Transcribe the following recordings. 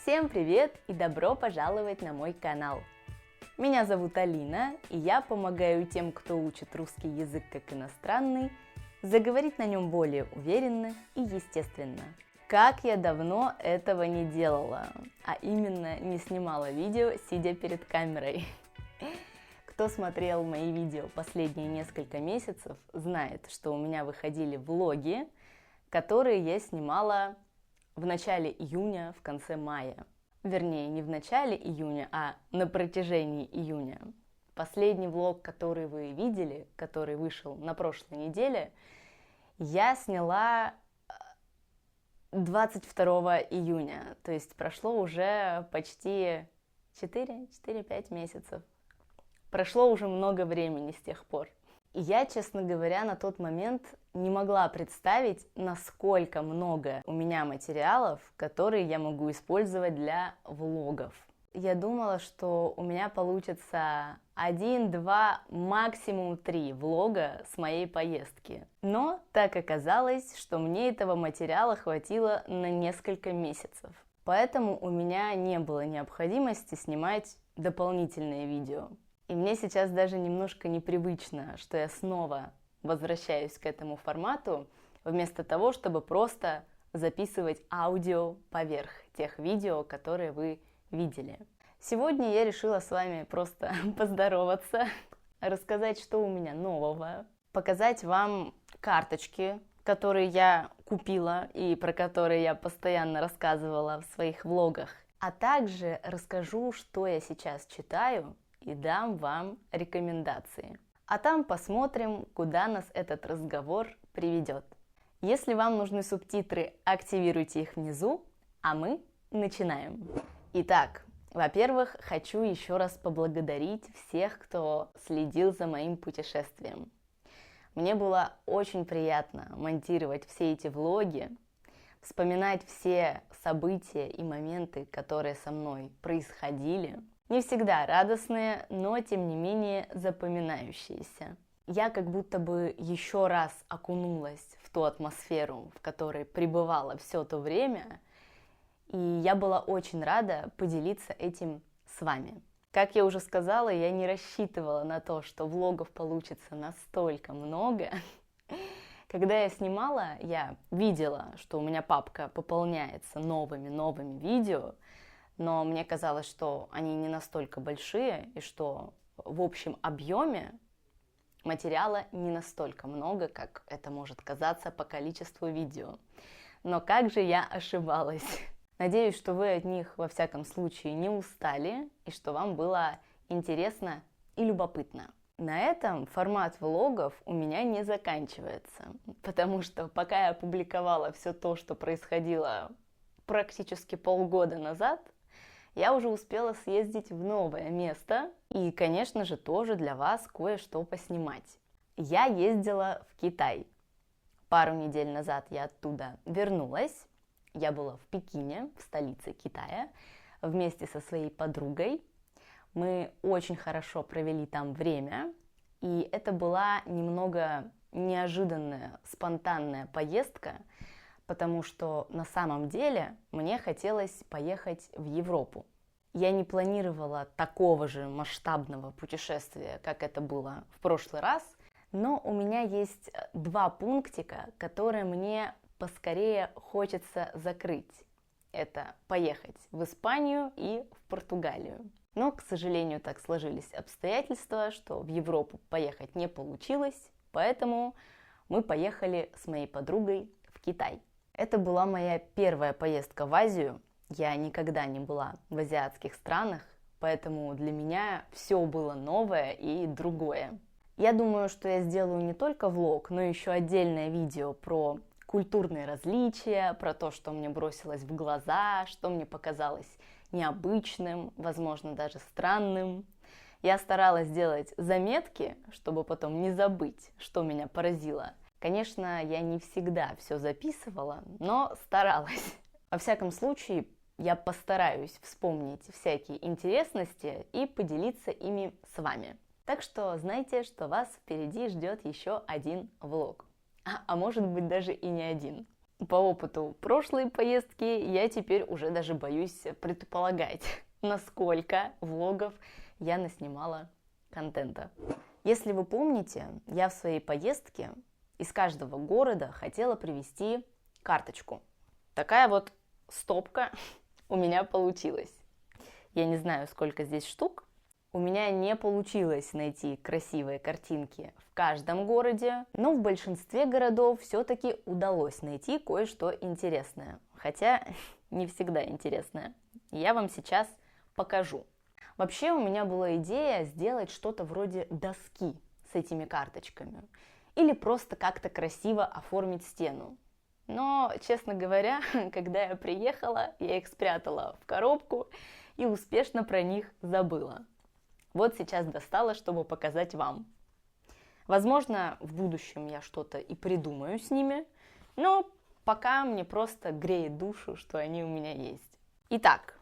Всем привет и добро пожаловать на мой канал! Меня зовут Алина, и я помогаю тем, кто учит русский язык как иностранный, заговорить на нем более уверенно и естественно. Как я давно этого не делала, а именно не снимала видео, сидя перед камерой. Кто смотрел мои видео последние несколько месяцев, знает, что у меня выходили влоги, которые я снимала в начале июня, в конце мая. Вернее, не в начале июня, а на протяжении июня. Последний влог, который вы видели, который вышел на прошлой неделе, я сняла 22 июня. То есть прошло уже почти 4-5 месяцев. Прошло уже много времени с тех пор. И я, честно говоря, на тот момент не могла представить, насколько много у меня материалов, которые я могу использовать для влогов. Я думала, что у меня получится 1, 2, максимум 3 влога с моей поездки. Но так оказалось, что мне этого материала хватило на несколько месяцев. Поэтому у меня не было необходимости снимать дополнительные видео. И мне сейчас даже немножко непривычно, что я снова возвращаюсь к этому формату, вместо того, чтобы просто записывать аудио поверх тех видео, которые вы видели. Сегодня я решила с вами просто поздороваться, рассказать, что у меня нового, показать вам карточки, которые я купила и про которые я постоянно рассказывала в своих влогах, а также расскажу, что я сейчас читаю, и дам вам рекомендации. А там посмотрим, куда нас этот разговор приведет. Если вам нужны субтитры, активируйте их внизу, а мы начинаем. Итак, во-первых, хочу еще раз поблагодарить всех, кто следил за моим путешествием. Мне было очень приятно монтировать все эти влоги, вспоминать все события и моменты, которые со мной происходили. Не всегда радостные, но тем не менее запоминающиеся. Я как будто бы еще раз окунулась в ту атмосферу, в которой пребывала все то время, и я была очень рада поделиться этим с вами. Как я уже сказала, я не рассчитывала на то, что влогов получится настолько много. Когда я снимала, я видела, что у меня папка пополняется новыми видео, но мне казалось, что они не настолько большие и что в общем объеме материала не настолько много, как это может казаться по количеству видео. Но как же я ошибалась. Надеюсь, что вы от них во всяком случае не устали и что вам было интересно и любопытно. На этом формат влогов у меня не заканчивается, потому что пока я опубликовала все то, что происходило практически полгода назад, я уже успела съездить в новое место и, конечно же, тоже для вас кое-что поснимать. Я ездила в Китай. Пару недель назад я оттуда вернулась. Я была в Пекине, в столице Китая, вместе со своей подругой. Мы очень хорошо провели там время, и это была немного неожиданная, спонтанная поездка, потому что на самом деле мне хотелось поехать в Европу. Я не планировала такого же масштабного путешествия, как это было в прошлый раз, но у меня есть 2 пунктика, которые мне поскорее хочется закрыть. Это поехать в Испанию и в Португалию. Но, к сожалению, так сложились обстоятельства, что в Европу поехать не получилось, поэтому мы поехали с моей подругой в Китай. Это была моя первая поездка в Азию. Я никогда не была в азиатских странах, поэтому для меня все было новое и другое. Я думаю, что я сделаю не только влог, но еще отдельное видео про культурные различия, про то, что мне бросилось в глаза, что мне показалось необычным, возможно, даже странным. Я старалась сделать заметки, чтобы потом не забыть, что меня поразило. Конечно, я не всегда все записывала, но старалась. Во всяком случае, я постараюсь вспомнить всякие интересности и поделиться ими с вами. Так что знайте, что вас впереди ждет еще один влог. А может быть даже и не один. по опыту прошлой поездки я теперь уже даже боюсь предполагать, насколько влогов я наснимала контента. Если вы помните, я в своей поездке из каждого города хотела привезти карточку. Такая вот стопка у меня получилась. Я не знаю, сколько здесь штук. У меня не получилось найти красивые картинки в каждом городе, но в большинстве городов все-таки удалось найти кое-что интересное. Хотя не всегда интересное. Я вам сейчас покажу. Вообще у меня была идея сделать что-то вроде доски с этими карточками. Или просто как-то красиво оформить стену. Но, честно говоря, когда я приехала, я их спрятала в коробку и успешно про них забыла. Вот сейчас достала, чтобы показать вам. Возможно, в будущем я что-то и придумаю с ними, но пока мне просто греет душу, что они у меня есть. Итак,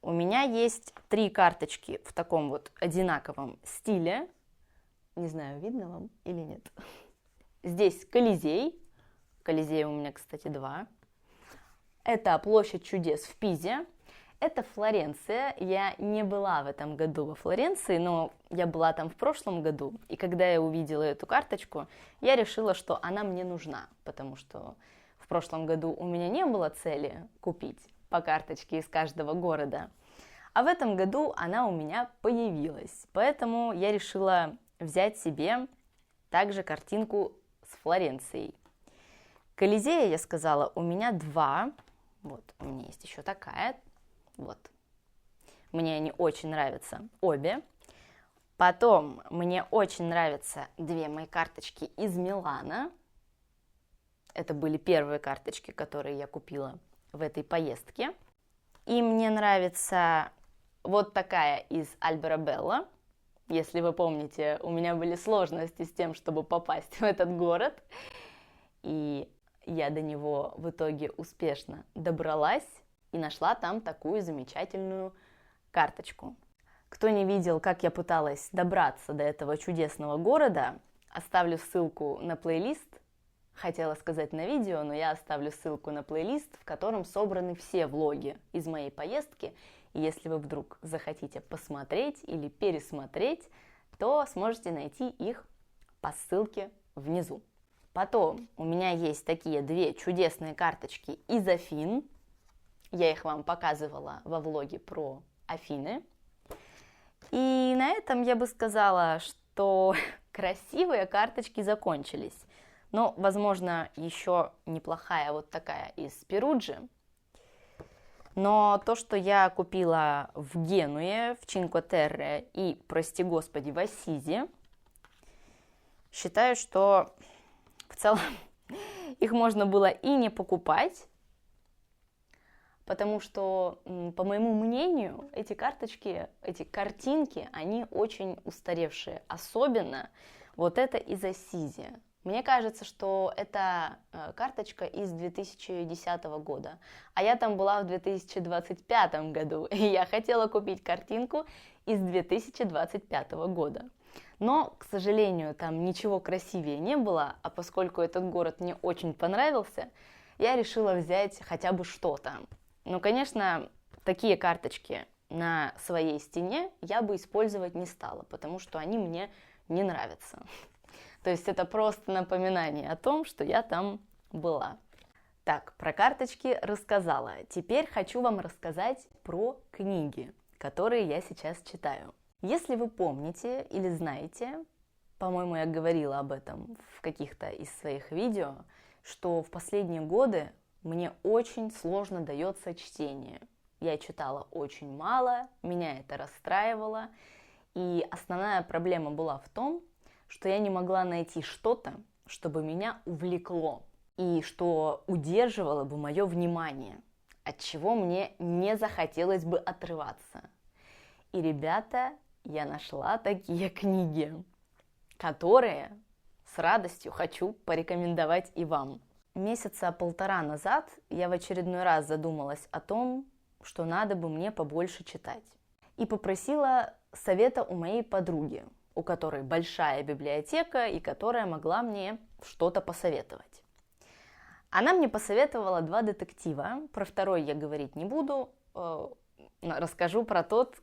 у меня есть 3 карточки в таком вот одинаковом стиле. Не знаю, видно вам или нет. Здесь Колизей. Колизей у меня, кстати, 2. Это Площадь чудес в Пизе. Это Флоренция. Я не была в этом году во Флоренции, но я была там в прошлом году. И когда я увидела эту карточку, я решила, что она мне нужна, потому что в прошлом году у меня не было цели купить по карточке из каждого города. А в этом году она у меня появилась. Поэтому я решила взять себе также картинку с Флоренцией. Колизея, я сказала, у меня 2. Вот, у меня есть еще такая. Вот. Мне они очень нравятся обе. Потом мне очень нравятся 2 мои карточки из Милана. Это были первые карточки, которые я купила в этой поездке. И мне нравится вот такая из Альберабелла. Если вы помните, у меня были сложности с тем, чтобы попасть в этот город. И я до него в итоге успешно добралась и нашла там такую замечательную карточку. Кто не видел, как я пыталась добраться до этого чудесного города, оставлю ссылку на плейлист. Хотела сказать на видео, но я оставлю ссылку на плейлист, в котором собраны все влоги из моей поездки. И если вы вдруг захотите посмотреть или пересмотреть, то сможете найти их по ссылке внизу. Потом у меня есть такие 2 чудесные карточки из Афин. Я их вам показывала во влоге про Афины. И на этом я бы сказала, что красивые карточки закончились. Но, возможно, еще неплохая вот такая из Перуджи. Но то, что я купила в Генуе, в Чинкве-Терре и, прости господи, в Ассизи, считаю, что в целом их можно было и не покупать, потому что, по моему мнению, эти карточки, эти картинки, они очень устаревшие. Особенно вот это из Ассизи. Мне кажется, что это карточка из 2010 года, а я там была в 2025 году, и я хотела купить картинку из 2025 года. Но, к сожалению, там ничего красивее не было, а поскольку этот город мне очень понравился, я решила взять хотя бы что-то. Ну, конечно, такие карточки на своей стене я бы использовать не стала, потому что они мне не нравятся. То есть это просто напоминание о том, что я там была. Так, про карточки рассказала. Теперь хочу вам рассказать про книги, которые я сейчас читаю. Если вы помните или знаете, по-моему, я говорила об этом в каких-то из своих видео, что в последние годы мне очень сложно дается чтение. Я читала очень мало, меня это расстраивало, и основная проблема была в том, что я не могла найти что-то, чтобы меня увлекло, и что удерживало бы мое внимание, от чего мне не захотелось бы отрываться. И, ребята, я нашла такие книги, которые с радостью хочу порекомендовать и вам. Месяца 1,5 назад я в очередной раз задумалась о том, что надо бы мне побольше читать. И попросила совета у моей подруги, у которой большая библиотека и которая могла мне что-то посоветовать. Она мне посоветовала 2 детектива. Про второй я говорить не буду, расскажу про тот,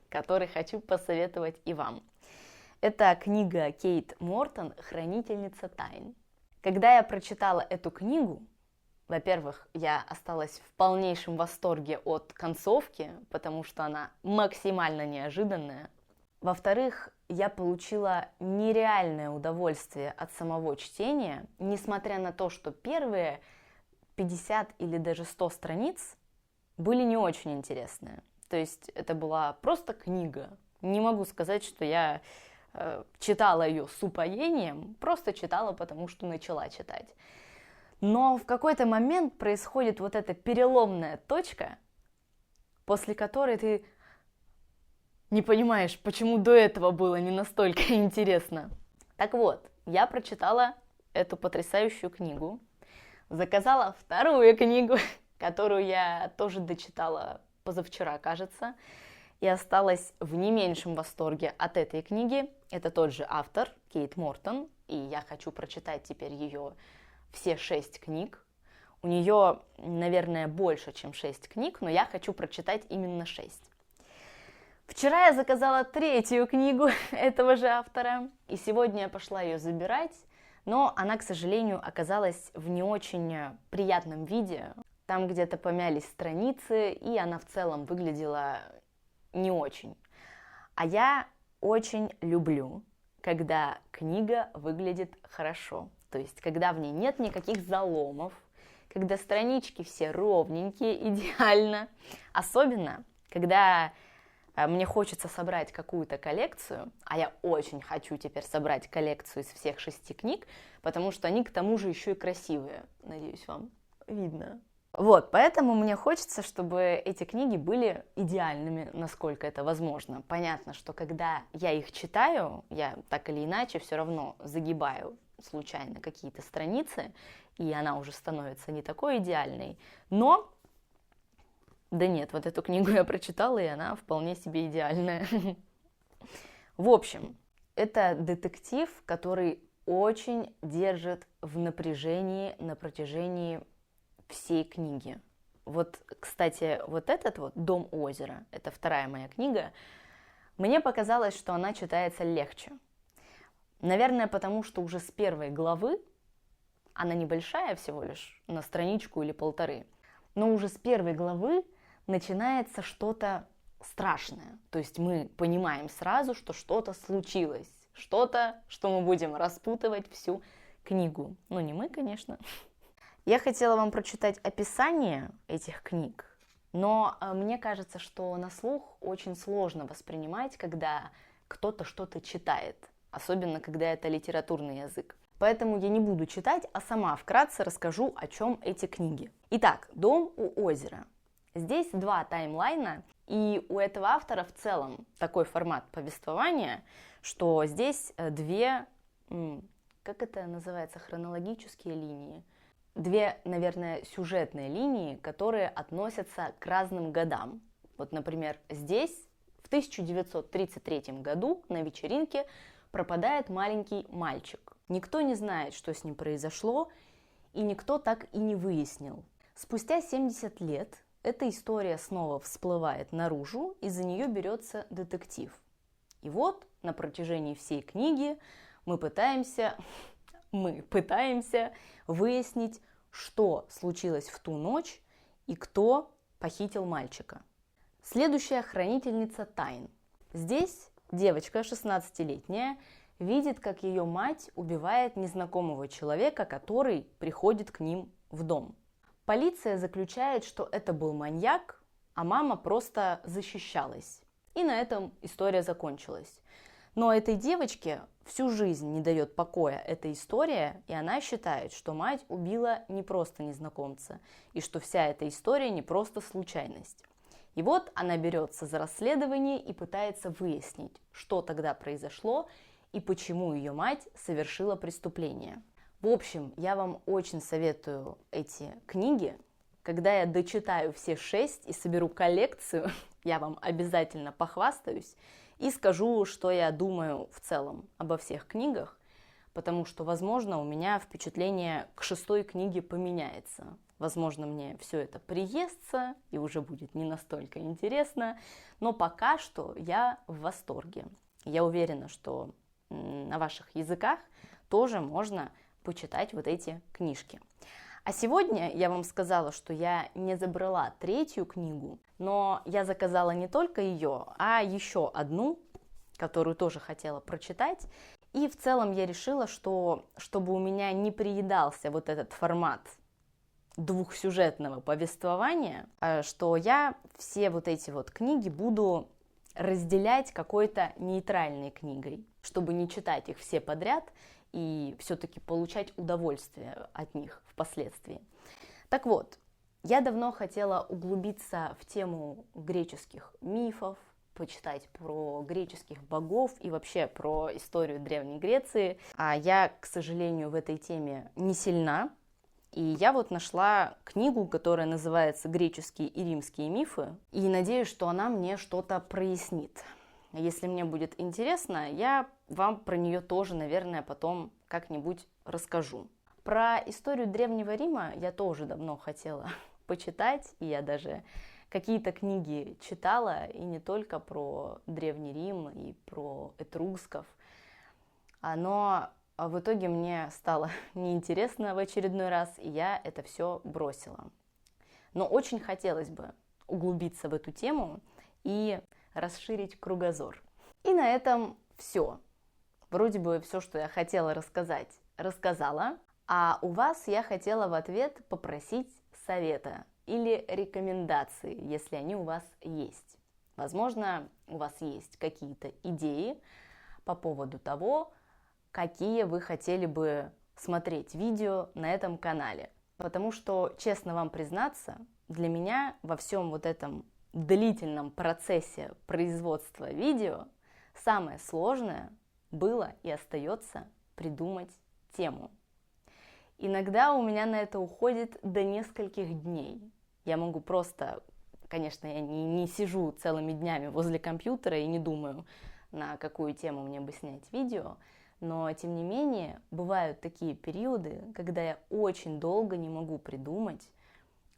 который хочу посоветовать и вам. Это книга Кейт Мортон «Хранительница тайн». Когда я прочитала эту книгу, во-первых, я осталась в полнейшем восторге от концовки, потому что она максимально неожиданная. Во-вторых, я получила нереальное удовольствие от самого чтения, несмотря на то, что первые 50 или даже 100 страниц были не очень интересные. То есть это была просто книга. Не могу сказать, что я читала ее с упоением, просто читала, потому что начала читать. Но в какой-то момент происходит вот эта переломная точка, после которой ты не понимаешь, почему до этого было не настолько интересно. Так вот, я прочитала эту потрясающую книгу, заказала вторую книгу, которую я тоже дочитала позавчера, кажется, и осталась в не меньшем восторге от этой книги. Это тот же автор, Кейт Мортон, и я хочу прочитать теперь ее все 6 книг. У нее, наверное, больше, чем 6 книг, но я хочу прочитать именно 6. Вчера я заказала 3-ю книгу этого же автора, и сегодня я пошла ее забирать, но она, к сожалению, оказалась в не очень приятном виде. Там где-то помялись страницы, и она в целом выглядела не очень. А я очень люблю, когда книга выглядит хорошо, то есть когда в ней нет никаких заломов, когда странички все ровненькие, идеально. Особенно, когда мне хочется собрать какую-то коллекцию, а я очень хочу теперь собрать коллекцию из всех 6 книг, потому что они к тому же еще и красивые. Надеюсь, вам видно. Вот, поэтому мне хочется, чтобы эти книги были идеальными, насколько это возможно. Понятно, что когда я их читаю, я так или иначе все равно загибаю случайно какие-то страницы, и она уже становится не такой идеальной. Но, да нет, вот эту книгу я прочитала, и она вполне себе идеальная. В общем, это детектив, который очень держит в напряжении на протяжении всей книги. Вот, кстати, вот этот вот «Дом у озера», это вторая моя книга, мне показалось, что она читается легче. Наверное, потому что уже с первой главы, она небольшая всего лишь, на страничку или полторы, но уже с первой главы начинается что-то страшное. То есть мы понимаем сразу, что что-то случилось, что-то, что мы будем распутывать всю книгу. Ну, не мы, конечно. Я хотела вам прочитать описание этих книг, но мне кажется, что на слух очень сложно воспринимать, когда кто-то что-то читает, особенно когда это литературный язык. Поэтому я не буду читать, а сама вкратце расскажу, о чем эти книги. Итак, «Дом у озера». Здесь 2 таймлайна, и у этого автора в целом такой формат повествования, что здесь 2, как это называется, хронологические линии. 2, наверное, сюжетные линии, которые относятся к разным годам. Вот, например, здесь в 1933 году на вечеринке пропадает маленький мальчик. Никто не знает, что с ним произошло, и никто так и не выяснил. Спустя 70 лет эта история снова всплывает наружу, и за нее берется детектив. И вот на протяжении всей книги мы пытаемся выяснить, что случилось в ту ночь и кто похитил мальчика. Следующая хранительница тайн. Здесь девочка 16-летняя видит, как ее мать убивает незнакомого человека, который приходит к ним в дом. Полиция заключает, что это был маньяк, а мама просто защищалась. И на этом история закончилась. Но этой девочке всю жизнь не дает покоя эта история, и она считает, что мать убила не просто незнакомца, и что вся эта история не просто случайность. И вот она берется за расследование и пытается выяснить, что тогда произошло и почему ее мать совершила преступление. В общем, я вам очень советую эти книги. Когда я дочитаю все 6 и соберу коллекцию, я вам обязательно похвастаюсь и скажу, что я думаю в целом обо всех книгах, потому что, возможно, у меня впечатление к 6-й книге поменяется. Возможно, мне все это приестся и уже будет не настолько интересно, но пока что я в восторге. Я уверена, что на ваших языках тоже можно почитать вот эти книжки. А сегодня я вам сказала, что я не забрала 3-ю книгу, но я заказала не только ее, а еще одну, которую тоже хотела прочитать. И в целом я решила, что чтобы у меня не приедался вот этот формат двухсюжетного повествования, что я все вот эти вот книги буду разделять какой-то нейтральной книгой, чтобы не читать их все подряд и все-таки получать удовольствие от них впоследствии. Так вот, я давно хотела углубиться в тему греческих мифов, почитать про греческих богов и вообще про историю Древней Греции. А я, к сожалению, в этой теме не сильна. И я вот нашла книгу, которая называется «Греческие и римские мифы», и надеюсь, что она мне что-то прояснит. Если мне будет интересно, я вам про нее тоже, наверное, потом как-нибудь расскажу. Про историю Древнего Рима я тоже давно хотела почитать, и я даже какие-то книги читала, и не только про Древний Рим, и про этрусков, но в итоге мне стало неинтересно в очередной раз, и я это все бросила. Но очень хотелось бы углубиться в эту тему и расширить кругозор. И на этом все. Вроде бы все, что я хотела рассказать, рассказала. А у вас я хотела в ответ попросить совета или рекомендации, если они у вас есть. Возможно, у вас есть какие-то идеи по поводу того, какие вы хотели бы смотреть видео на этом канале. Потому что, честно вам признаться, для меня во всем вот этом длительном процессе производства видео самое сложное было и остается придумать тему. Иногда у меня на это уходит до нескольких дней. Я могу просто, конечно, я не сижу целыми днями возле компьютера и не думаю, на какую тему мне бы снять видео, но, тем не менее, бывают такие периоды, когда я очень долго не могу придумать,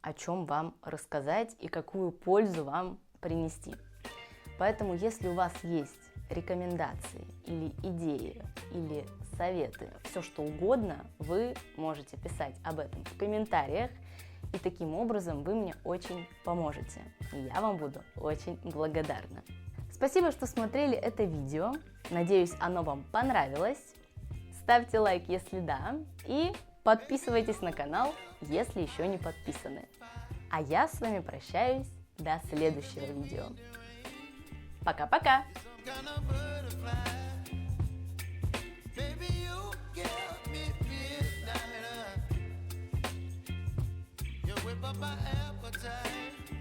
о чем вам рассказать и какую пользу вам принести. Поэтому, если у вас есть рекомендации или идеи, или советы, все что угодно, вы можете писать об этом в комментариях, и таким образом вы мне очень поможете. И я вам буду очень благодарна. Спасибо, что смотрели это видео. Надеюсь, оно вам понравилось. Ставьте лайк, если да, и подписывайтесь на канал, если еще не подписаны. А я с вами прощаюсь до следующего видео. Пока-пока! My appetite.